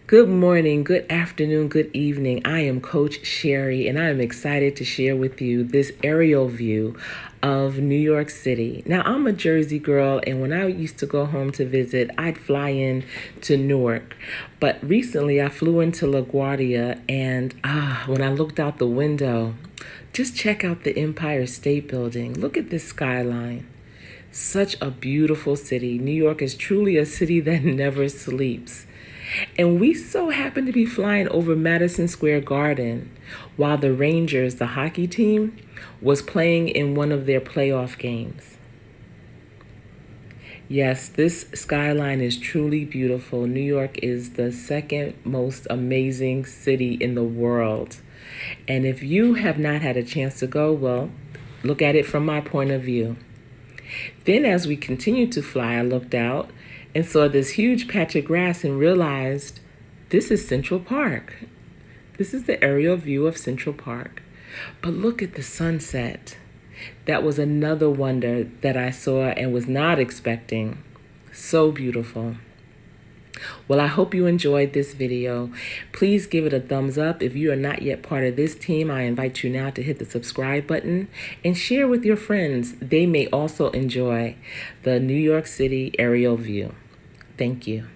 Good morning, good afternoon, good evening. I am Coach Sherry, and I am excited to share with you this aerial view of New York City. Now, I'm a Jersey girl, and when I used to go home to visit, I'd fly in to Newark. But recently, I flew into LaGuardia, and when I looked out the window, just check out the Empire State Building. Look at this skyline. Such a beautiful city. New York is truly a city that never sleeps. And we so happened to be flying over Madison Square Garden while the Rangers, the hockey team, was playing in one of their playoff games. Yes, this skyline is truly beautiful. New York is the second most amazing city in the world. And if you have not had a chance to go, well, look at it from my point of view. Then as we continued to fly, I looked out and saw this huge patch of grass and realized this is Central Park. This is the aerial view of Central Park. But look at the sunset. That was another wonder that I saw and was not expecting. So beautiful. Well, I hope you enjoyed this video. Please give it a thumbs up. If you are not yet part of this team, I invite you now to hit the subscribe button and share with your friends. They may also enjoy the New York City aerial view. Thank you.